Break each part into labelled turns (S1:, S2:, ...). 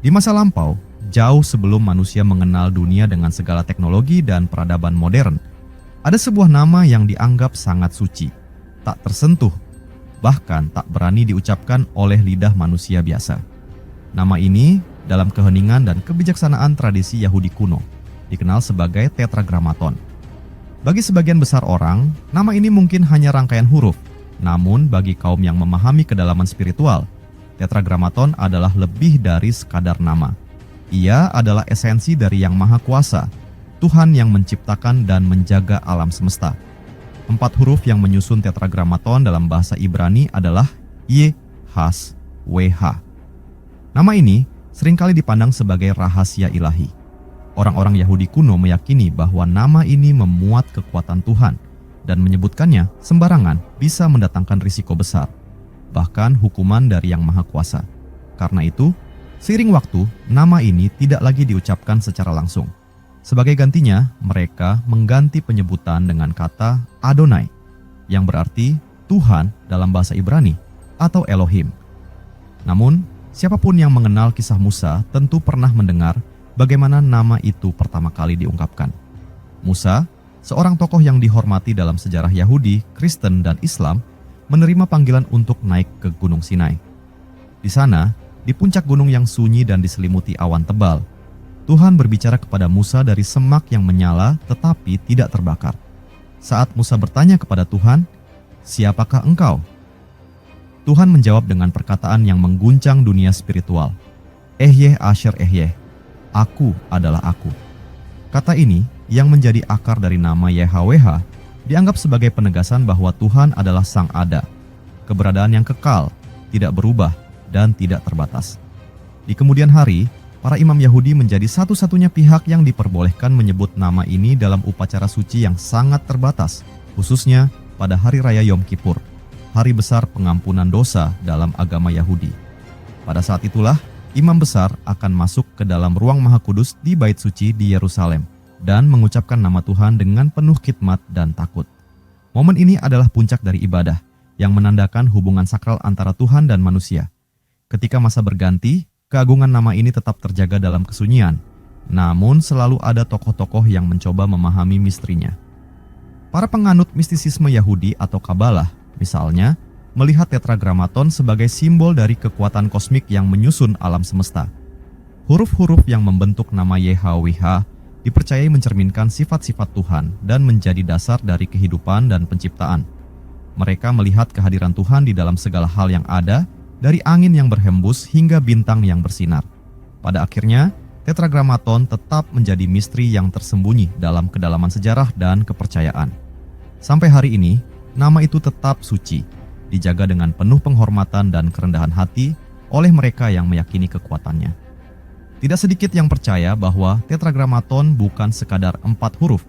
S1: Di masa lampau, jauh sebelum manusia mengenal dunia dengan segala teknologi dan peradaban modern, ada sebuah nama yang dianggap sangat suci, tak tersentuh, bahkan tak berani diucapkan oleh lidah manusia biasa. Nama ini dalam keheningan dan kebijaksanaan tradisi Yahudi kuno dikenal sebagai Tetragrammaton. Bagi sebagian besar orang, nama ini mungkin hanya rangkaian huruf, namun bagi kaum yang memahami kedalaman spiritual, Tetragrammaton adalah lebih dari sekadar nama. Ia adalah esensi dari Yang Maha Kuasa, Tuhan yang menciptakan dan menjaga alam semesta. 4 huruf yang menyusun Tetragrammaton dalam bahasa Ibrani adalah YHWH. Nama ini seringkali dipandang sebagai rahasia ilahi. Orang-orang Yahudi kuno meyakini bahwa nama ini memuat kekuatan Tuhan dan menyebutkannya sembarangan bisa mendatangkan risiko besar, bahkan hukuman dari Yang Maha Kuasa. Karena itu, seiring waktu, nama ini tidak lagi diucapkan secara langsung. Sebagai gantinya, mereka mengganti penyebutan dengan kata Adonai, yang berarti Tuhan dalam bahasa Ibrani atau Elohim. Namun, siapapun yang mengenal kisah Musa tentu pernah mendengar bagaimana nama itu pertama kali diungkapkan. Musa, seorang tokoh yang dihormati dalam sejarah Yahudi, Kristen, dan Islam, menerima panggilan untuk naik ke Gunung Sinai. Di sana, di puncak gunung yang sunyi dan diselimuti awan tebal, Tuhan berbicara kepada Musa dari semak yang menyala tetapi tidak terbakar. Saat Musa bertanya kepada Tuhan, "Siapakah engkau?" Tuhan menjawab dengan perkataan yang mengguncang dunia spiritual. Ehyeh Asher Ehyeh, aku adalah aku. Kata ini yang menjadi akar dari nama YHWH dianggap sebagai penegasan bahwa Tuhan adalah Sang Ada, keberadaan yang kekal, tidak berubah, dan tidak terbatas. Di kemudian hari, para imam Yahudi menjadi satu-satunya pihak yang diperbolehkan menyebut nama ini dalam upacara suci yang sangat terbatas, khususnya pada Hari Raya Yom Kippur, hari besar pengampunan dosa dalam agama Yahudi. Pada saat itulah, imam besar akan masuk ke dalam ruang Maha Kudus di Bait Suci di Yerusalem dan mengucapkan nama Tuhan dengan penuh khidmat dan takut. Momen ini adalah puncak dari ibadah yang menandakan hubungan sakral antara Tuhan dan manusia. Ketika masa berganti, keagungan nama ini tetap terjaga dalam kesunyian, namun selalu ada tokoh-tokoh yang mencoba memahami misterinya. Para penganut mistisisme Yahudi atau Kabalah, misalnya, melihat Tetragrammaton sebagai simbol dari kekuatan kosmik yang menyusun alam semesta. Huruf-huruf yang membentuk nama YHWH dipercayai mencerminkan sifat-sifat Tuhan dan menjadi dasar dari kehidupan dan penciptaan. Mereka melihat kehadiran Tuhan di dalam segala hal yang ada, dari angin yang berhembus hingga bintang yang bersinar. Pada akhirnya, Tetragrammaton tetap menjadi misteri yang tersembunyi dalam kedalaman sejarah dan kepercayaan. Sampai hari ini, nama itu tetap suci, dijaga dengan penuh penghormatan dan kerendahan hati oleh mereka yang meyakini kekuatannya. Tidak sedikit yang percaya bahwa Tetragrammaton bukan sekadar 4 huruf,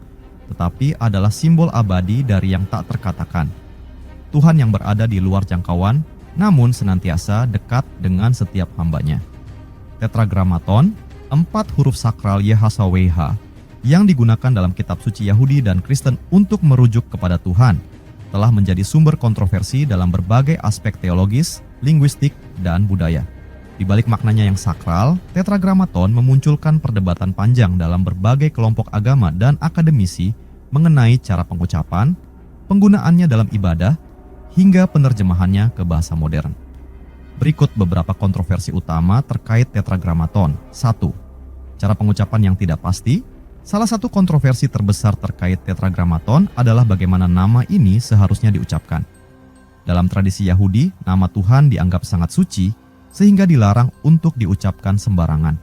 S1: tetapi adalah simbol abadi dari yang tak terkatakan. Tuhan yang berada di luar jangkauan, namun senantiasa dekat dengan setiap hambanya. Tetragrammaton, 4 huruf sakral YHWH, yang digunakan dalam kitab suci Yahudi dan Kristen untuk merujuk kepada Tuhan, telah menjadi sumber kontroversi dalam berbagai aspek teologis, linguistik, dan budaya. Di balik maknanya yang sakral, Tetragrammaton memunculkan perdebatan panjang dalam berbagai kelompok agama dan akademisi mengenai cara pengucapan, penggunaannya dalam ibadah, hingga penerjemahannya ke bahasa modern. Berikut beberapa kontroversi utama terkait Tetragrammaton. 1. Cara pengucapan yang tidak pasti. Salah satu kontroversi terbesar terkait Tetragrammaton adalah bagaimana nama ini seharusnya diucapkan. Dalam tradisi Yahudi, nama Tuhan dianggap sangat suci, sehingga dilarang untuk diucapkan sembarangan.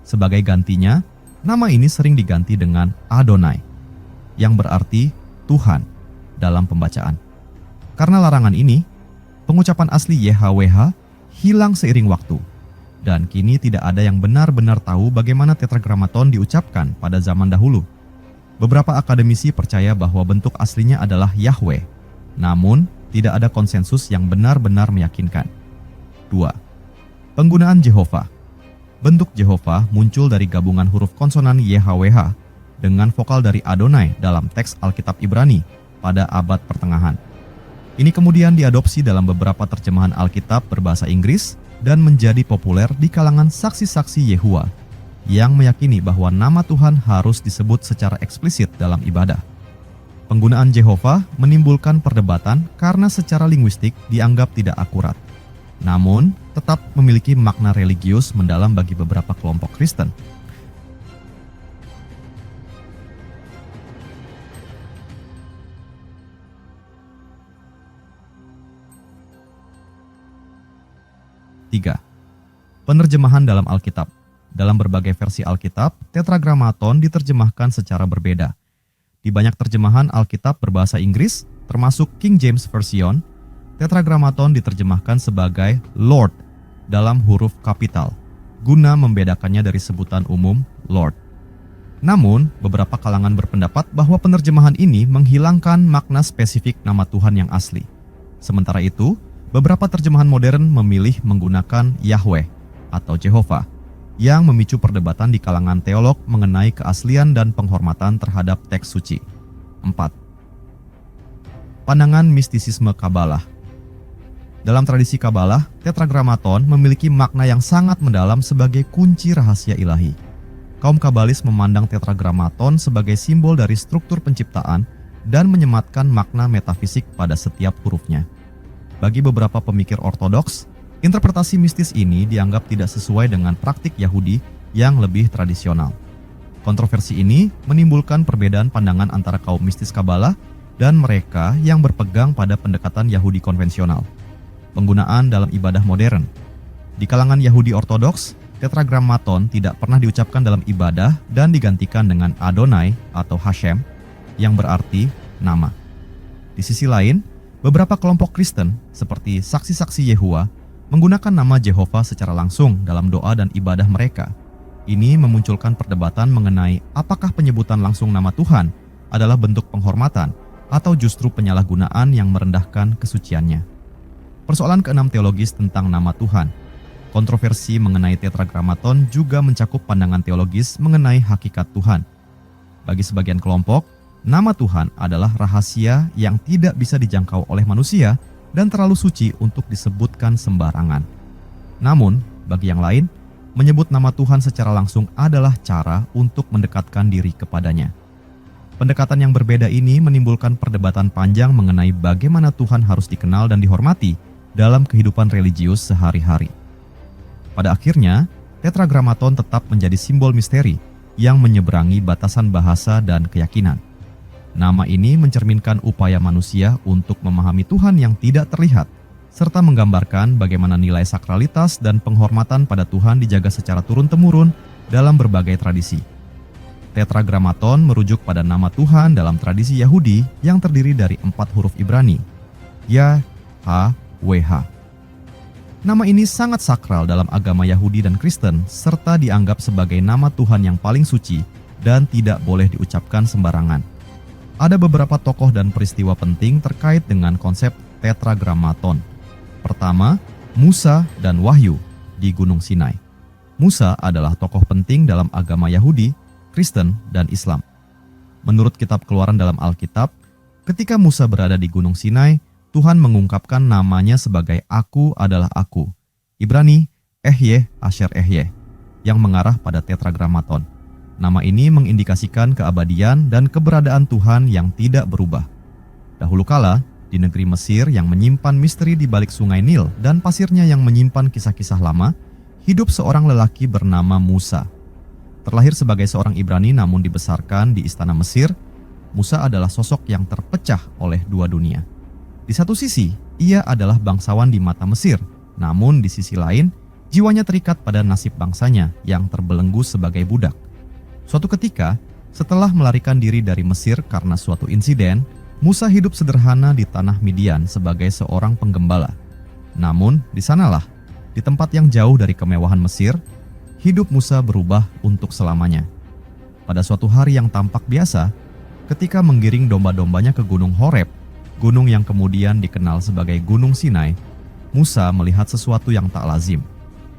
S1: Sebagai gantinya, nama ini sering diganti dengan Adonai, yang berarti Tuhan dalam pembacaan. Karena larangan ini, pengucapan asli YHWH hilang seiring waktu, dan kini tidak ada yang benar-benar tahu bagaimana Tetragrammaton diucapkan pada zaman dahulu. Beberapa akademisi percaya bahwa bentuk aslinya adalah Yahweh, namun tidak ada konsensus yang benar-benar meyakinkan. 2. Penggunaan Jehovah. Bentuk Jehovah muncul dari gabungan huruf konsonan YHWH dengan vokal dari Adonai dalam teks Alkitab Ibrani pada abad pertengahan. Ini kemudian diadopsi dalam beberapa terjemahan Alkitab berbahasa Inggris dan menjadi populer di kalangan saksi-saksi Yehua yang meyakini bahwa nama Tuhan harus disebut secara eksplisit dalam ibadah. Penggunaan Jehovah menimbulkan perdebatan karena secara linguistik dianggap tidak akurat, namun tetap memiliki makna religius mendalam bagi beberapa kelompok Kristen. Tiga, penerjemahan dalam Alkitab. Dalam berbagai versi Alkitab, Tetragrammaton diterjemahkan secara berbeda. Di banyak terjemahan Alkitab berbahasa Inggris, termasuk King James Version, Tetragrammaton diterjemahkan sebagai Lord dalam huruf kapital, guna membedakannya dari sebutan umum Lord. Namun, beberapa kalangan berpendapat bahwa penerjemahan ini menghilangkan makna spesifik nama Tuhan yang asli. Sementara itu, beberapa terjemahan modern memilih menggunakan Yahweh atau Jehovah, yang memicu perdebatan di kalangan teolog mengenai keaslian dan penghormatan terhadap teks suci. 4. Pandangan mistisisme Kabalah. Dalam tradisi Kabalah, Tetragrammaton memiliki makna yang sangat mendalam sebagai kunci rahasia ilahi. Kaum Kabalis memandang Tetragrammaton sebagai simbol dari struktur penciptaan dan menyematkan makna metafisik pada setiap hurufnya. Bagi beberapa pemikir ortodoks, interpretasi mistis ini dianggap tidak sesuai dengan praktik Yahudi yang lebih tradisional. Kontroversi ini menimbulkan perbedaan pandangan antara kaum mistis Kabalah dan mereka yang berpegang pada pendekatan Yahudi konvensional. Penggunaan dalam ibadah modern. Di kalangan Yahudi ortodoks, Tetragrammaton tidak pernah diucapkan dalam ibadah dan digantikan dengan Adonai atau Hashem yang berarti nama. Di sisi lain, beberapa kelompok Kristen seperti saksi-saksi Yehua menggunakan nama Jehovah secara langsung dalam doa dan ibadah mereka. Ini memunculkan perdebatan mengenai apakah penyebutan langsung nama Tuhan adalah bentuk penghormatan atau justru penyalahgunaan yang merendahkan kesuciannya. Persoalan keenam teologis tentang nama Tuhan. Kontroversi mengenai Tetragrammaton juga mencakup pandangan teologis mengenai hakikat Tuhan. Bagi sebagian kelompok, nama Tuhan adalah rahasia yang tidak bisa dijangkau oleh manusia dan terlalu suci untuk disebutkan sembarangan. Namun, bagi yang lain, menyebut nama Tuhan secara langsung adalah cara untuk mendekatkan diri kepadanya. Pendekatan yang berbeda ini menimbulkan perdebatan panjang mengenai bagaimana Tuhan harus dikenal dan dihormati dalam kehidupan religius sehari-hari. Pada akhirnya, Tetragrammaton tetap menjadi simbol misteri yang menyeberangi batasan bahasa dan keyakinan. Nama ini mencerminkan upaya manusia untuk memahami Tuhan yang tidak terlihat, serta menggambarkan bagaimana nilai sakralitas dan penghormatan pada Tuhan dijaga secara turun-temurun dalam berbagai tradisi. Tetragrammaton merujuk pada nama Tuhan dalam tradisi Yahudi yang terdiri dari 4 huruf Ibrani, Yah-Wh. Nama ini sangat sakral dalam agama Yahudi dan Kristen, serta dianggap sebagai nama Tuhan yang paling suci dan tidak boleh diucapkan sembarangan. Ada beberapa tokoh dan peristiwa penting terkait dengan konsep Tetragrammaton. Pertama, Musa dan Wahyu di Gunung Sinai. Musa adalah tokoh penting dalam agama Yahudi, Kristen, dan Islam. Menurut kitab Keluaran dalam Alkitab, ketika Musa berada di Gunung Sinai, Tuhan mengungkapkan namanya sebagai Aku adalah Aku. Ibrani, Ehyeh Asher Ehyeh, yang mengarah pada Tetragrammaton. Nama ini mengindikasikan keabadian dan keberadaan Tuhan yang tidak berubah. Dahulu kala, di negeri Mesir yang menyimpan misteri di balik sungai Nil dan pasirnya yang menyimpan kisah-kisah lama, hidup seorang lelaki bernama Musa. Terlahir sebagai seorang Ibrani namun dibesarkan di istana Mesir, Musa adalah sosok yang terpecah oleh dua dunia. Di satu sisi, ia adalah bangsawan di mata Mesir, namun di sisi lain, jiwanya terikat pada nasib bangsanya yang terbelenggu sebagai budak. Suatu ketika, setelah melarikan diri dari Mesir karena suatu insiden, Musa hidup sederhana di tanah Midian sebagai seorang penggembala. Namun, di sanalah, di tempat yang jauh dari kemewahan Mesir, hidup Musa berubah untuk selamanya. Pada suatu hari yang tampak biasa, ketika menggiring domba-dombanya ke Gunung Horeb, gunung yang kemudian dikenal sebagai Gunung Sinai, Musa melihat sesuatu yang tak lazim.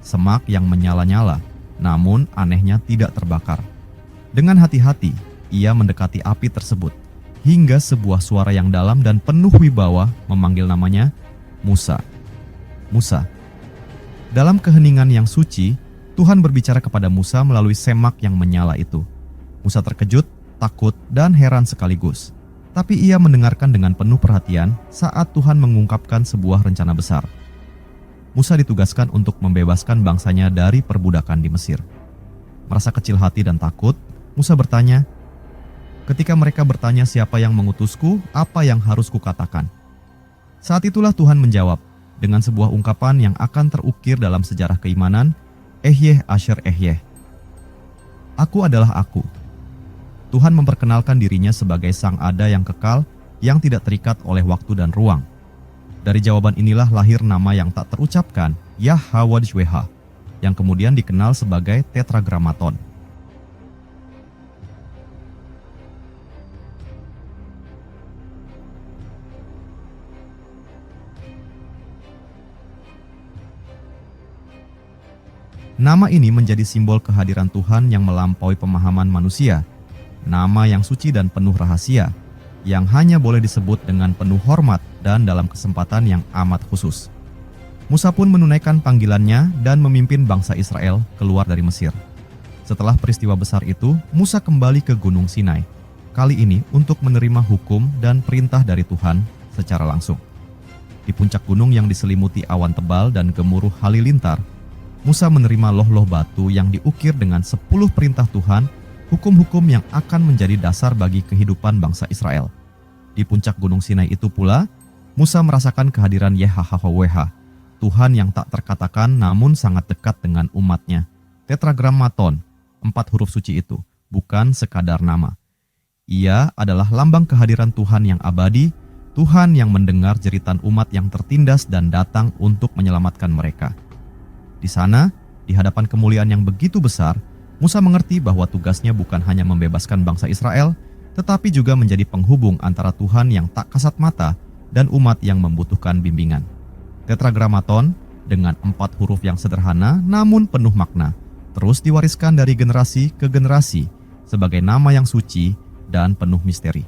S1: Semak yang menyala-nyala, namun anehnya tidak terbakar. Dengan hati-hati, ia mendekati api tersebut, hingga sebuah suara yang dalam dan penuh wibawa memanggil namanya, Musa. Musa. Dalam keheningan yang suci, Tuhan berbicara kepada Musa melalui semak yang menyala itu. Musa terkejut, takut, dan heran sekaligus. Tapi ia mendengarkan dengan penuh perhatian saat Tuhan mengungkapkan sebuah rencana besar. Musa ditugaskan untuk membebaskan bangsanya dari perbudakan di Mesir. Merasa kecil hati dan takut, Musa bertanya, "Ketika mereka bertanya siapa yang mengutusku, apa yang harus kukatakan?" Saat itulah Tuhan menjawab dengan sebuah ungkapan yang akan terukir dalam sejarah keimanan, Ehyeh Asher Ehyeh. Aku adalah aku. Tuhan memperkenalkan dirinya sebagai Sang Ada yang kekal, yang tidak terikat oleh waktu dan ruang. Dari jawaban inilah lahir nama yang tak terucapkan, Yahweh, yang kemudian dikenal sebagai Tetragrammaton. Nama ini menjadi simbol kehadiran Tuhan yang melampaui pemahaman manusia, nama yang suci dan penuh rahasia, yang hanya boleh disebut dengan penuh hormat dan dalam kesempatan yang amat khusus. Musa pun menunaikan panggilannya dan memimpin bangsa Israel keluar dari Mesir. Setelah peristiwa besar itu, Musa kembali ke Gunung Sinai, kali ini untuk menerima hukum dan perintah dari Tuhan secara langsung. Di puncak gunung yang diselimuti awan tebal dan gemuruh halilintar, Musa menerima loh-loh batu yang diukir dengan 10 perintah Tuhan, hukum-hukum yang akan menjadi dasar bagi kehidupan bangsa Israel. Di puncak Gunung Sinai itu pula, Musa merasakan kehadiran Yahweh, Tuhan yang tak terkatakan namun sangat dekat dengan umatnya. Tetragrammaton, 4 huruf suci itu, bukan sekadar nama. Ia adalah lambang kehadiran Tuhan yang abadi, Tuhan yang mendengar jeritan umat yang tertindas dan datang untuk menyelamatkan mereka. Di sana, di hadapan kemuliaan yang begitu besar, Musa mengerti bahwa tugasnya bukan hanya membebaskan bangsa Israel, tetapi juga menjadi penghubung antara Tuhan yang tak kasat mata dan umat yang membutuhkan bimbingan. Tetragrammaton dengan 4 huruf yang sederhana namun penuh makna, terus diwariskan dari generasi ke generasi sebagai nama yang suci dan penuh misteri.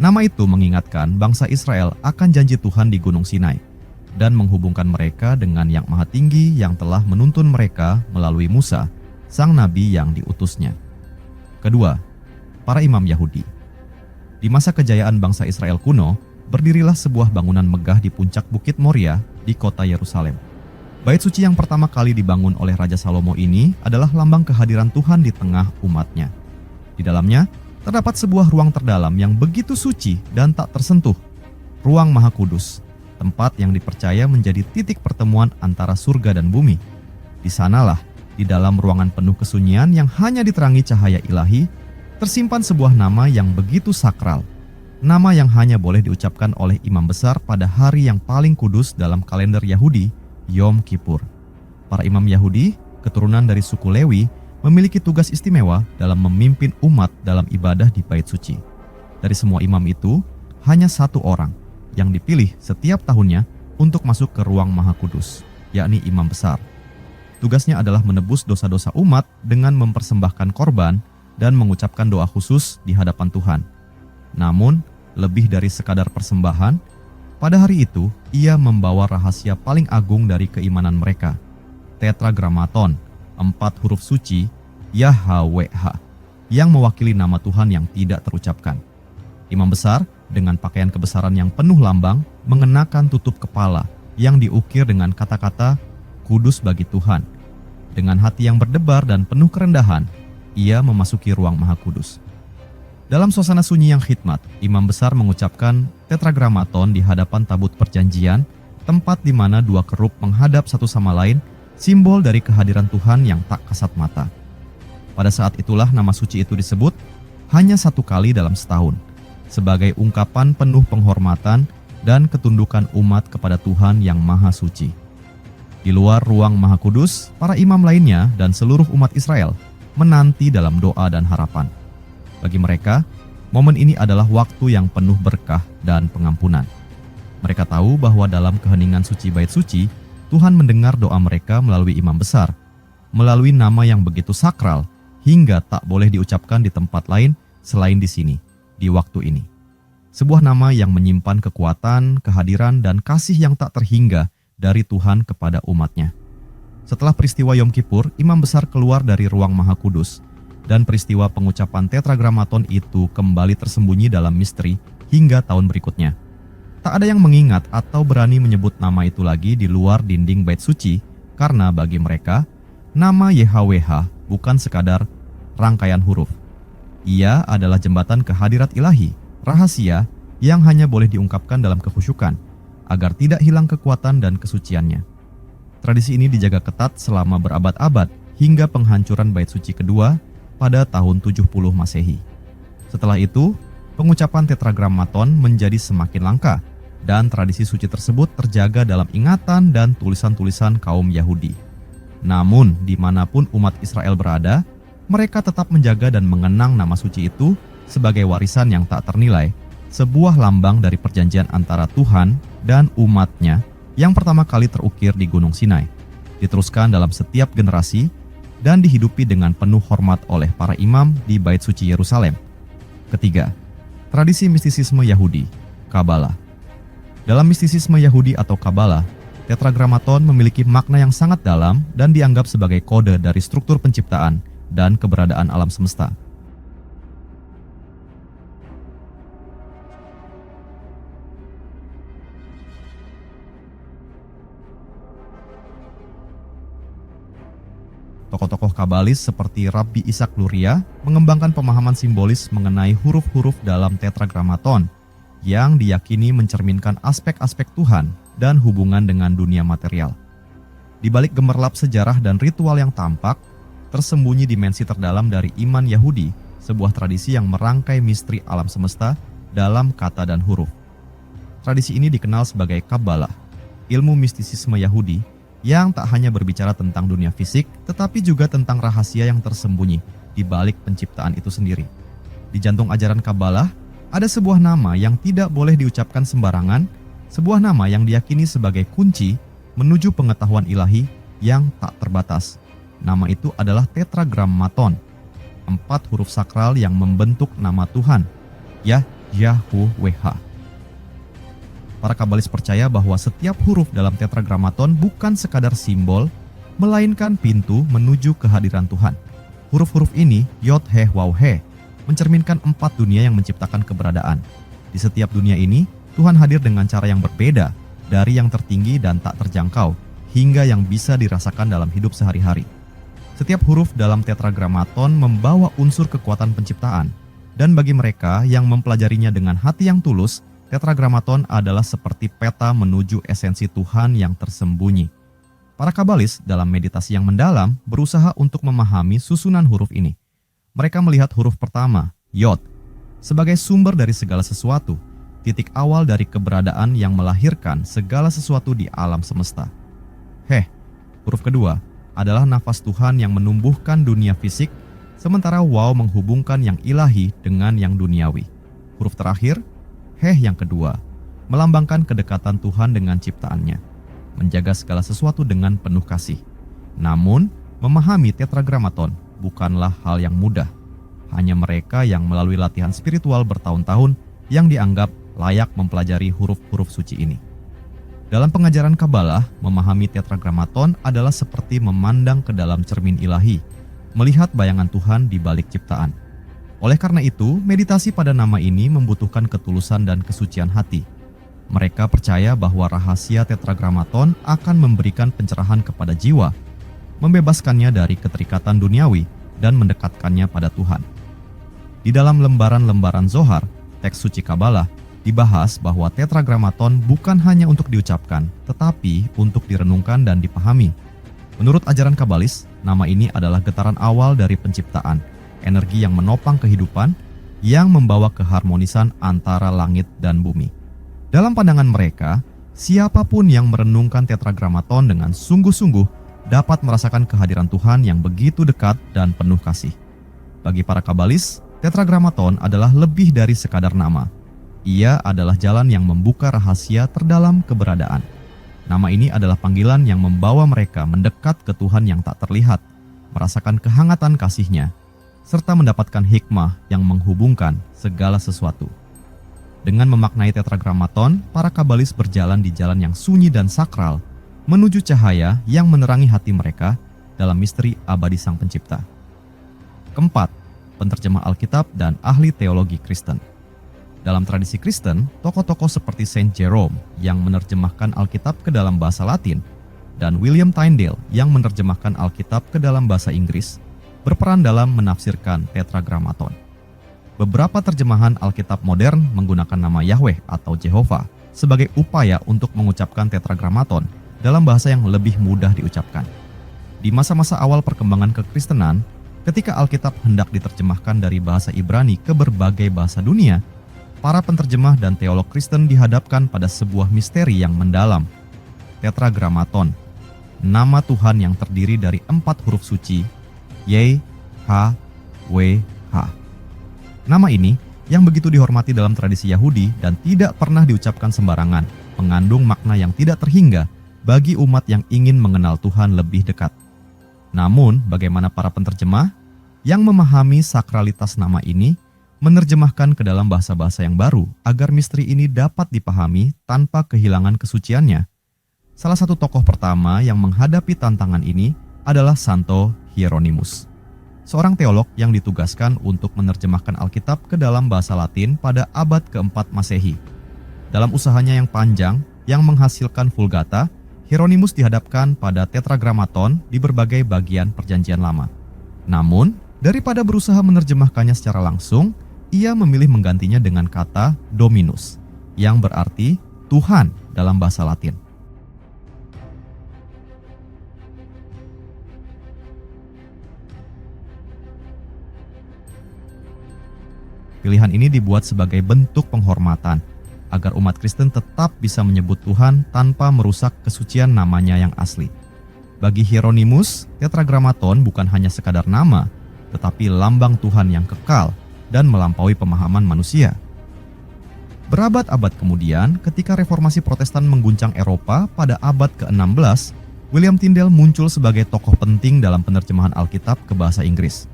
S1: Nama itu mengingatkan bangsa Israel akan janji Tuhan di Gunung Sinai dan menghubungkan mereka dengan Yang Maha Tinggi yang telah menuntun mereka melalui Musa, sang nabi yang diutusnya. Kedua, para imam Yahudi. Di masa kejayaan bangsa Israel kuno, berdirilah sebuah bangunan megah di puncak Bukit Moria di kota Yerusalem. Bait suci yang pertama kali dibangun oleh Raja Salomo ini adalah lambang kehadiran Tuhan di tengah umatnya. Di dalamnya, terdapat sebuah ruang terdalam yang begitu suci dan tak tersentuh, ruang Maha Kudus, tempat yang dipercaya menjadi titik pertemuan antara surga dan bumi. Di sanalah, di dalam ruangan penuh kesunyian yang hanya diterangi cahaya ilahi, tersimpan sebuah nama yang begitu sakral. Nama yang hanya boleh diucapkan oleh imam besar pada hari yang paling kudus dalam kalender Yahudi, Yom Kippur. Para imam Yahudi, keturunan dari suku Lewi, memiliki tugas istimewa dalam memimpin umat dalam ibadah di bait suci. Dari semua imam itu, hanya 1 orang yang dipilih setiap tahunnya untuk masuk ke ruang Maha Kudus, yakni imam besar. Tugasnya adalah menebus dosa-dosa umat dengan mempersembahkan korban dan mengucapkan doa khusus di hadapan Tuhan. Namun, lebih dari sekadar persembahan, pada hari itu ia membawa rahasia paling agung dari keimanan mereka, Tetragrammaton, 4 huruf suci, Yahweh, yang mewakili nama Tuhan yang tidak terucapkan. Imam besar dengan pakaian kebesaran yang penuh lambang mengenakan tutup kepala yang diukir dengan kata-kata kudus bagi Tuhan. Dengan hati yang berdebar dan penuh kerendahan, ia memasuki ruang Maha Kudus. Dalam suasana sunyi yang khidmat, imam besar mengucapkan Tetragrammaton di hadapan tabut perjanjian, tempat di mana 2 kerup menghadap satu sama lain, simbol dari kehadiran Tuhan yang tak kasat mata. Pada saat itulah nama suci itu disebut hanya 1 kali dalam setahun, sebagai ungkapan penuh penghormatan dan ketundukan umat kepada Tuhan yang Maha Suci. Di luar ruang Maha Kudus, para imam lainnya dan seluruh umat Israel menanti dalam doa dan harapan. Bagi mereka, momen ini adalah waktu yang penuh berkah dan pengampunan. Mereka tahu bahwa dalam keheningan suci bait suci, Tuhan mendengar doa mereka melalui imam besar, melalui nama yang begitu sakral hingga tak boleh diucapkan di tempat lain selain di sini, di waktu ini. Sebuah nama yang menyimpan kekuatan, kehadiran, dan kasih yang tak terhingga dari Tuhan kepada umatnya. Setelah peristiwa Yom Kippur, imam besar keluar dari ruang Maha Kudus, dan peristiwa pengucapan tetragramaton itu kembali tersembunyi dalam misteri hingga tahun berikutnya. Tak ada yang mengingat atau berani menyebut nama itu lagi di luar dinding bait suci, karena bagi mereka, nama YHWH bukan sekadar rangkaian huruf. Ia adalah jembatan ke hadirat ilahi, rahasia yang hanya boleh diungkapkan dalam kekhusyukan, agar tidak hilang kekuatan dan kesuciannya. Tradisi ini dijaga ketat selama berabad-abad hingga penghancuran bait suci kedua pada tahun 70 Masehi. Setelah itu, pengucapan tetragramaton menjadi semakin langka dan tradisi suci tersebut terjaga dalam ingatan dan tulisan-tulisan kaum Yahudi. Namun, dimanapun umat Israel berada, mereka tetap menjaga dan mengenang nama suci itu sebagai warisan yang tak ternilai, sebuah lambang dari perjanjian antara Tuhan dan umatnya yang pertama kali terukir di Gunung Sinai, diteruskan dalam setiap generasi, dan dihidupi dengan penuh hormat oleh para imam di Bait Suci Yerusalem. Ketiga, tradisi mistisisme Yahudi, Kabalah. Dalam mistisisme Yahudi atau Kabalah, tetragramaton memiliki makna yang sangat dalam dan dianggap sebagai kode dari struktur penciptaan dan keberadaan alam semesta. Tokoh-tokoh kabalis seperti Rabbi Ishak Luria mengembangkan pemahaman simbolis mengenai huruf-huruf dalam tetragramaton yang diyakini mencerminkan aspek-aspek Tuhan dan hubungan dengan dunia material. Di balik gemerlap sejarah dan ritual yang tampak, tersembunyi dimensi terdalam dari iman Yahudi, sebuah tradisi yang merangkai misteri alam semesta dalam kata dan huruf. Tradisi ini dikenal sebagai Kabalah, ilmu mistisisme Yahudi yang tak hanya berbicara tentang dunia fisik, tetapi juga tentang rahasia yang tersembunyi di balik penciptaan itu sendiri. Di jantung ajaran Kabalah, ada sebuah nama yang tidak boleh diucapkan sembarangan, sebuah nama yang diyakini sebagai kunci menuju pengetahuan ilahi yang tak terbatas. Nama itu adalah tetragramaton, 4 huruf sakral yang membentuk nama Tuhan, YHWH. Para kabalis percaya bahwa setiap huruf dalam tetragramaton bukan sekadar simbol, melainkan pintu menuju kehadiran Tuhan. Huruf-huruf ini, Yod, He, Waw, He, mencerminkan 4 dunia yang menciptakan keberadaan. Di setiap dunia ini, Tuhan hadir dengan cara yang berbeda, dari yang tertinggi dan tak terjangkau, hingga yang bisa dirasakan dalam hidup sehari-hari. Setiap huruf dalam tetragramaton membawa unsur kekuatan penciptaan, dan bagi mereka yang mempelajarinya dengan hati yang tulus, tetragramaton adalah seperti peta menuju esensi Tuhan yang tersembunyi. Para kabalis dalam meditasi yang mendalam berusaha untuk memahami susunan huruf ini. Mereka melihat huruf pertama, Yod, sebagai sumber dari segala sesuatu, titik awal dari keberadaan yang melahirkan segala sesuatu di alam semesta. He, huruf kedua, adalah nafas Tuhan yang menumbuhkan dunia fisik, sementara Waw menghubungkan yang ilahi dengan yang duniawi. Huruf terakhir, He yang kedua, melambangkan kedekatan Tuhan dengan ciptaannya, menjaga segala sesuatu dengan penuh kasih. Namun, memahami tetragramaton bukanlah hal yang mudah. Hanya mereka yang melalui latihan spiritual bertahun-tahun yang dianggap layak mempelajari huruf-huruf suci ini. Dalam pengajaran Kabalah, memahami tetragramaton adalah seperti memandang ke dalam cermin ilahi, melihat bayangan Tuhan di balik ciptaan. Oleh karena itu, meditasi pada nama ini membutuhkan ketulusan dan kesucian hati. Mereka percaya bahwa rahasia tetragramaton akan memberikan pencerahan kepada jiwa, membebaskannya dari keterikatan duniawi, dan mendekatkannya pada Tuhan. Di dalam lembaran-lembaran Zohar, teks suci Kabalah, dibahas bahwa tetragramaton bukan hanya untuk diucapkan, tetapi untuk direnungkan dan dipahami. Menurut ajaran Kabalis, nama ini adalah getaran awal dari penciptaan, energi yang menopang kehidupan, yang membawa keharmonisan antara langit dan bumi. Dalam pandangan mereka, siapapun yang merenungkan tetragramaton dengan sungguh-sungguh dapat merasakan kehadiran Tuhan yang begitu dekat dan penuh kasih. Bagi para kabalis, tetragramaton adalah lebih dari sekadar nama. Ia adalah jalan yang membuka rahasia terdalam keberadaan. Nama ini adalah panggilan yang membawa mereka mendekat ke Tuhan yang tak terlihat, merasakan kehangatan kasih-Nya, serta mendapatkan hikmah yang menghubungkan segala sesuatu. Dengan memaknai tetragramaton, para kabalis berjalan di jalan yang sunyi dan sakral, menuju cahaya yang menerangi hati mereka dalam misteri abadi Sang Pencipta. Keempat, penterjemah Alkitab dan ahli teologi Kristen. Dalam tradisi Kristen, tokoh-tokoh seperti Saint Jerome yang menerjemahkan Alkitab ke dalam bahasa Latin dan William Tyndale yang menerjemahkan Alkitab ke dalam bahasa Inggris berperan dalam menafsirkan Tetragrammaton. Beberapa terjemahan Alkitab modern menggunakan nama Yahweh atau Jehovah sebagai upaya untuk mengucapkan Tetragrammaton dalam bahasa yang lebih mudah diucapkan. Di masa-masa awal perkembangan kekristenan, ketika Alkitab hendak diterjemahkan dari bahasa Ibrani ke berbagai bahasa dunia, para penterjemah dan teolog Kristen dihadapkan pada sebuah misteri yang mendalam. Tetragrammaton, nama Tuhan yang terdiri dari 4 huruf suci, Y, H, W, H. Nama ini yang begitu dihormati dalam tradisi Yahudi dan tidak pernah diucapkan sembarangan, mengandung makna yang tidak terhingga bagi umat yang ingin mengenal Tuhan lebih dekat. Namun, bagaimana para penterjemah yang memahami sakralitas nama ini menerjemahkan ke dalam bahasa-bahasa yang baru agar misteri ini dapat dipahami tanpa kehilangan kesuciannya? Salah satu tokoh pertama yang menghadapi tantangan ini adalah Santo Hieronymus, seorang teolog yang ditugaskan untuk menerjemahkan Alkitab ke dalam bahasa Latin pada abad ke-4 Masehi. Dalam usahanya yang panjang yang menghasilkan Vulgata, Hieronymus dihadapkan pada Tetragrammaton di berbagai bagian Perjanjian Lama. Namun, daripada berusaha menerjemahkannya secara langsung, ia memilih menggantinya dengan kata Dominus, yang berarti Tuhan dalam bahasa Latin. Pilihan ini dibuat sebagai bentuk penghormatan, agar umat Kristen tetap bisa menyebut Tuhan tanpa merusak kesucian namanya yang asli. Bagi Hieronymus, Tetragrammaton bukan hanya sekadar nama, tetapi lambang Tuhan yang kekal dan melampaui pemahaman manusia. Berabad-abad kemudian, ketika reformasi Protestan mengguncang Eropa pada abad ke-16, William Tyndale muncul sebagai tokoh penting dalam penerjemahan Alkitab ke bahasa Inggris.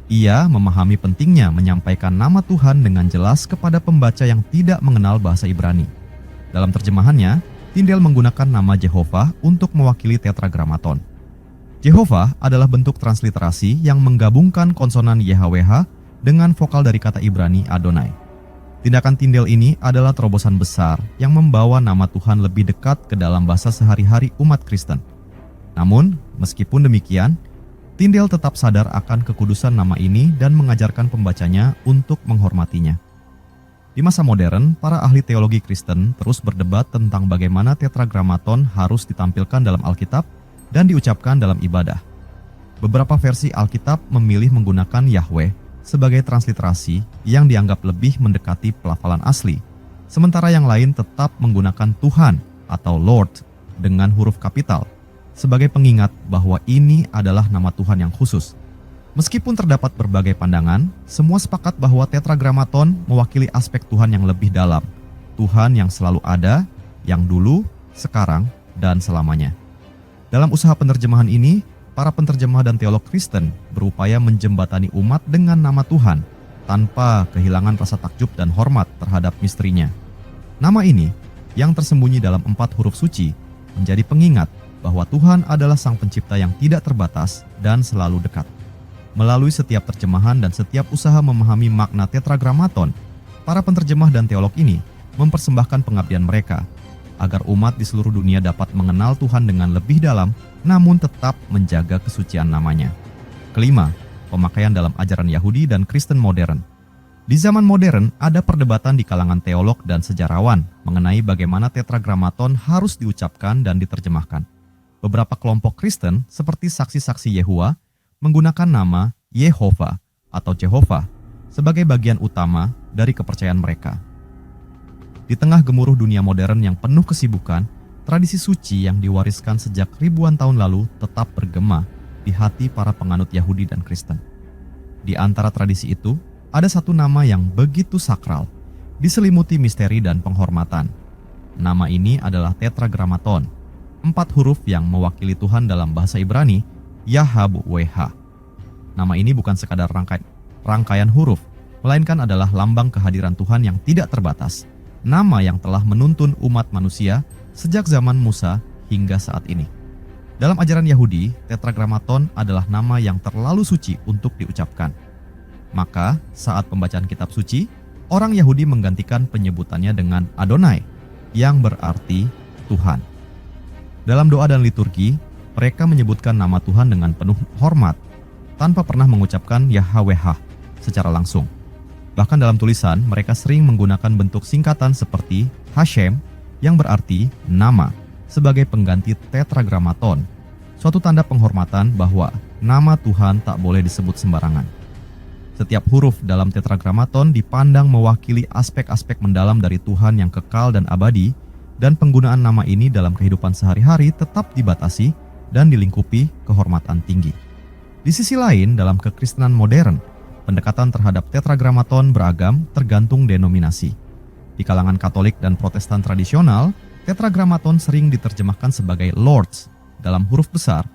S1: Ia memahami pentingnya menyampaikan nama Tuhan dengan jelas kepada pembaca yang tidak mengenal bahasa Ibrani. Dalam terjemahannya, Tyndale menggunakan nama Jehovah untuk mewakili Tetragrammaton. Jehovah adalah bentuk transliterasi yang menggabungkan konsonan YHWH dengan vokal dari kata Ibrani Adonai. Tindakan Tyndale ini adalah terobosan besar yang membawa nama Tuhan lebih dekat ke dalam bahasa sehari-hari umat Kristen. Namun, meskipun demikian, Tyndale tetap sadar akan kekudusan nama ini dan mengajarkan pembacanya untuk menghormatinya. Di masa modern, para ahli teologi Kristen terus berdebat tentang bagaimana Tetragrammaton harus ditampilkan dalam Alkitab dan diucapkan dalam ibadah. Beberapa versi Alkitab memilih menggunakan Yahweh sebagai transliterasi yang dianggap lebih mendekati pelafalan asli, sementara yang lain tetap menggunakan Tuhan atau Lord dengan huruf kapital sebagai pengingat bahwa ini adalah nama Tuhan yang khusus. Meskipun terdapat berbagai pandangan, semua sepakat bahwa Tetragrammaton mewakili aspek Tuhan yang lebih dalam, Tuhan yang selalu ada, yang dulu, sekarang, dan selamanya. Dalam usaha penerjemahan ini, para penterjemah dan teolog Kristen berupaya menjembatani umat dengan nama Tuhan tanpa kehilangan rasa takjub dan hormat terhadap misterinya. Nama ini, yang tersembunyi dalam 4 huruf suci, menjadi pengingat bahwa Tuhan adalah Sang Pencipta yang tidak terbatas dan selalu dekat. Melalui setiap terjemahan dan setiap usaha memahami makna Tetragrammaton, para penterjemah dan teolog ini mempersembahkan pengabdian mereka agar umat di seluruh dunia dapat mengenal Tuhan dengan lebih dalam, namun tetap menjaga kesucian namanya. Kelima, pemakaian dalam ajaran Yahudi dan Kristen modern. Di zaman modern, ada perdebatan di kalangan teolog dan sejarawan mengenai bagaimana Tetragrammaton harus diucapkan dan diterjemahkan. Beberapa kelompok Kristen, seperti saksi-saksi Yehua, menggunakan nama Yehovah atau Jehovah sebagai bagian utama dari kepercayaan mereka. Di tengah gemuruh dunia modern yang penuh kesibukan, tradisi suci yang diwariskan sejak ribuan tahun lalu tetap bergema di hati para penganut Yahudi dan Kristen. Di antara tradisi itu, ada satu nama yang begitu sakral, diselimuti misteri dan penghormatan. Nama ini adalah Tetragrammaton, 4 huruf yang mewakili Tuhan dalam bahasa Ibrani, Yahweh. Nama ini bukan sekadar rangkaian huruf, melainkan adalah lambang kehadiran Tuhan yang tidak terbatas, nama yang telah menuntun umat manusia sejak zaman Musa hingga saat ini. Dalam ajaran Yahudi, Tetragrammaton adalah nama yang terlalu suci untuk diucapkan. Maka, saat pembacaan kitab suci, orang Yahudi menggantikan penyebutannya dengan Adonai, yang berarti Tuhan. Dalam doa dan liturgi, mereka menyebutkan nama Tuhan dengan penuh hormat, tanpa pernah mengucapkan Yahweh secara langsung. Bahkan dalam tulisan, mereka sering menggunakan bentuk singkatan seperti Hashem, yang berarti nama, sebagai pengganti Tetragrammaton, suatu tanda penghormatan bahwa nama Tuhan tak boleh disebut sembarangan. Setiap huruf dalam Tetragrammaton dipandang mewakili aspek-aspek mendalam dari Tuhan yang kekal dan abadi, dan penggunaan nama ini dalam kehidupan sehari-hari tetap dibatasi dan dilingkupi kehormatan tinggi. Di sisi lain, dalam kekristenan modern, pendekatan terhadap Tetragrammaton beragam tergantung denominasi. Di kalangan Katolik dan Protestan tradisional, Tetragrammaton sering diterjemahkan sebagai Lords dalam huruf besar,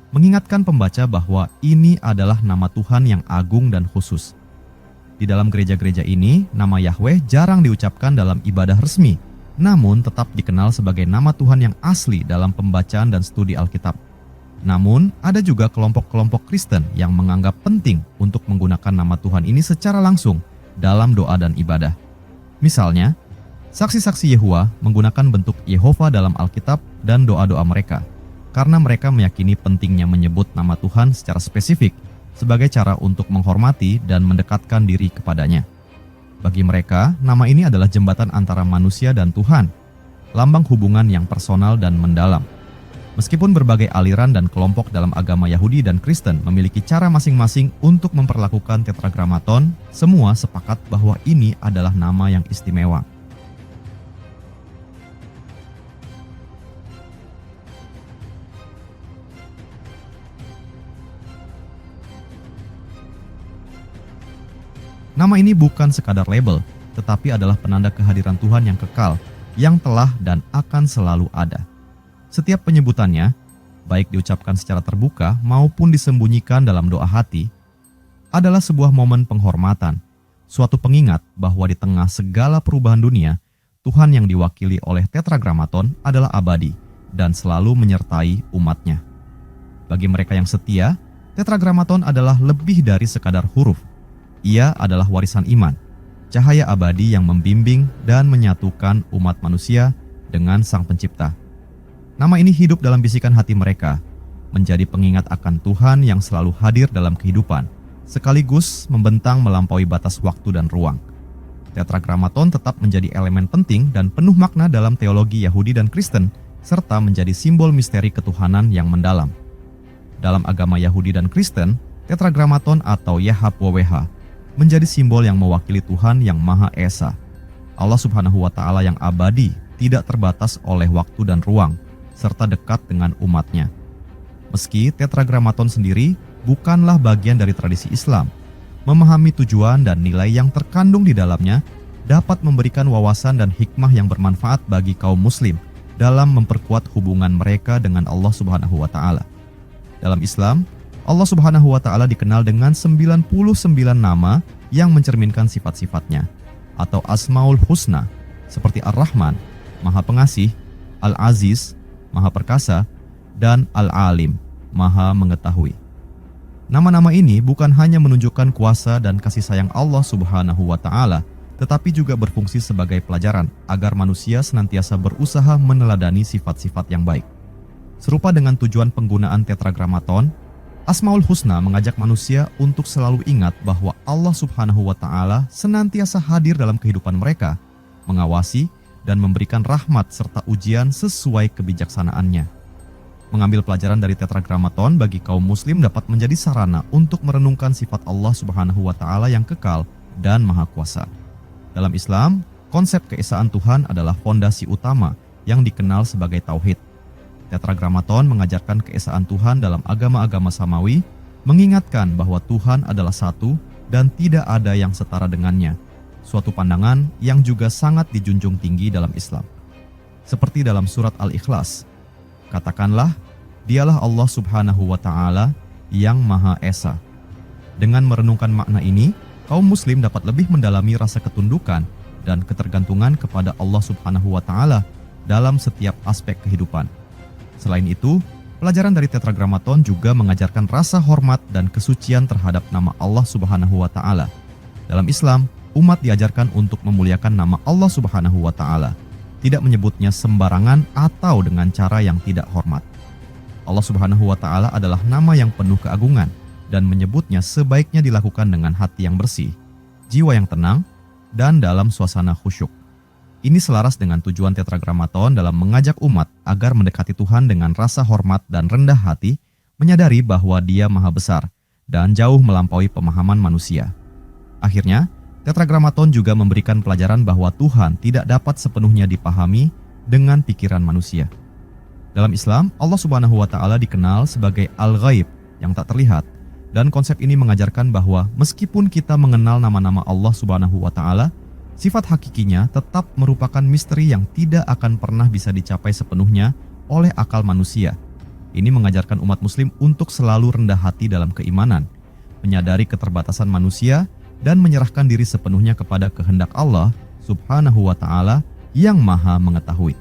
S1: mengingatkan pembaca bahwa ini adalah nama Tuhan yang agung dan khusus. Di dalam gereja-gereja ini, nama Yahweh jarang diucapkan dalam ibadah resmi, namun tetap dikenal sebagai nama Tuhan yang asli dalam pembacaan dan studi Alkitab. Namun, ada juga kelompok-kelompok Kristen yang menganggap penting untuk menggunakan nama Tuhan ini secara langsung dalam doa dan ibadah. Misalnya, saksi-saksi Yehova menggunakan bentuk Yehova dalam Alkitab dan doa-doa mereka, karena mereka meyakini pentingnya menyebut nama Tuhan secara spesifik sebagai cara untuk menghormati dan mendekatkan diri kepadanya. Bagi mereka, nama ini adalah jembatan antara manusia dan Tuhan, lambang hubungan yang personal dan mendalam. Meskipun berbagai aliran dan kelompok dalam agama Yahudi dan Kristen memiliki cara masing-masing untuk memperlakukan Tetragrammaton, semua sepakat bahwa ini adalah nama yang istimewa. Nama ini bukan sekadar label, tetapi adalah penanda kehadiran Tuhan yang kekal, yang telah dan akan selalu ada. Setiap penyebutannya, baik diucapkan secara terbuka maupun disembunyikan dalam doa hati, adalah sebuah momen penghormatan, suatu pengingat bahwa di tengah segala perubahan dunia, Tuhan yang diwakili oleh Tetragrammaton adalah abadi dan selalu menyertai umatnya. Bagi mereka yang setia, Tetragrammaton adalah lebih dari sekadar huruf. Ia adalah warisan iman, cahaya abadi yang membimbing dan menyatukan umat manusia dengan Sang Pencipta. Nama ini hidup dalam bisikan hati mereka, menjadi pengingat akan Tuhan yang selalu hadir dalam kehidupan, sekaligus membentang melampaui batas waktu dan ruang. Tetragrammaton tetap menjadi elemen penting dan penuh makna dalam teologi Yahudi dan Kristen, serta menjadi simbol misteri ketuhanan yang mendalam. Dalam agama Yahudi dan Kristen, Tetragrammaton atau Yahweh menjadi simbol yang mewakili Tuhan yang Maha Esa, Allah Subhanahu wa Ta'ala yang abadi, tidak terbatas oleh waktu dan ruang, serta dekat dengan umatnya. Meski Tetragrammaton sendiri bukanlah bagian dari tradisi Islam, memahami tujuan dan nilai yang terkandung di dalamnya dapat memberikan wawasan dan hikmah yang bermanfaat bagi kaum muslim dalam memperkuat hubungan mereka dengan Allah Subhanahu wa Ta'ala. Dalam Islam, Allah Subhanahu wa Ta'ala dikenal dengan 99 nama yang mencerminkan sifat-sifatnya, atau Asmaul Husna, seperti Ar-Rahman, Maha Pengasih, Al-Aziz, Maha Perkasa, dan Al-Alim, Maha Mengetahui. Nama-nama ini bukan hanya menunjukkan kuasa dan kasih sayang Allah Subhanahu wa Ta'ala, tetapi juga berfungsi sebagai pelajaran agar manusia senantiasa berusaha meneladani sifat-sifat yang baik. Serupa dengan tujuan penggunaan Tetragrammaton, Asmaul Husna mengajak manusia untuk selalu ingat bahwa Allah Subhanahu wa Ta'ala senantiasa hadir dalam kehidupan mereka, mengawasi dan memberikan rahmat serta ujian sesuai kebijaksanaannya. Mengambil pelajaran dari Tetragrammaton bagi kaum muslim dapat menjadi sarana untuk merenungkan sifat Allah Subhanahu wa Ta'ala yang kekal dan maha kuasa. Dalam Islam, konsep keesaan Tuhan adalah fondasi utama yang dikenal sebagai tauhid. Tetragrammaton mengajarkan keesaan Tuhan dalam agama-agama samawi, mengingatkan bahwa Tuhan adalah satu dan tidak ada yang setara dengannya, suatu pandangan yang juga sangat dijunjung tinggi dalam Islam. Seperti dalam surat Al-Ikhlas, katakanlah, dialah Allah Subhanahu wa Ta'ala yang Maha Esa. Dengan merenungkan makna ini, kaum muslim dapat lebih mendalami rasa ketundukan dan ketergantungan kepada Allah Subhanahu wa Ta'ala dalam setiap aspek kehidupan. Selain itu, pelajaran dari Tetragrammaton juga mengajarkan rasa hormat dan kesucian terhadap nama Allah Subhanahu wa Ta'ala. Dalam Islam, umat diajarkan untuk memuliakan nama Allah Subhanahu wa Ta'ala, tidak menyebutnya sembarangan atau dengan cara yang tidak hormat. Allah Subhanahu wa Ta'ala adalah nama yang penuh keagungan dan menyebutnya sebaiknya dilakukan dengan hati yang bersih, jiwa yang tenang, dan dalam suasana khusyuk. Ini selaras dengan tujuan Tetragrammaton dalam mengajak umat agar mendekati Tuhan dengan rasa hormat dan rendah hati, menyadari bahwa Dia Maha Besar dan jauh melampaui pemahaman manusia. Akhirnya, Tetragrammaton juga memberikan pelajaran bahwa Tuhan tidak dapat sepenuhnya dipahami dengan pikiran manusia. Dalam Islam, Allah Subhanahu wa Ta'ala dikenal sebagai Al-Ghaib yang tak terlihat, dan konsep ini mengajarkan bahwa meskipun kita mengenal nama-nama Allah Subhanahu wa Ta'ala, sifat hakikinya tetap merupakan misteri yang tidak akan pernah bisa dicapai sepenuhnya oleh akal manusia. Ini mengajarkan umat muslim untuk selalu rendah hati dalam keimanan, menyadari keterbatasan manusia, dan menyerahkan diri sepenuhnya kepada kehendak Allah Subhanahu wa Ta'ala yang Maha Mengetahui.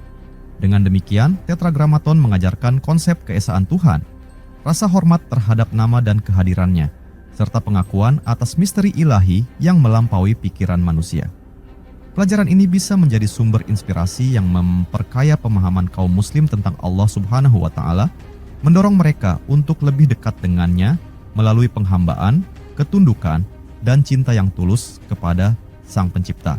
S1: Dengan demikian, Tetragrammaton mengajarkan konsep keesaan Tuhan, rasa hormat terhadap nama dan kehadirannya, serta pengakuan atas misteri ilahi yang melampaui pikiran manusia. Pelajaran ini bisa menjadi sumber inspirasi yang memperkaya pemahaman kaum muslim tentang Allah Subhanahu wa Ta'ala, mendorong mereka untuk lebih dekat dengannya melalui penghambaan, ketundukan, dan cinta yang tulus kepada Sang Pencipta.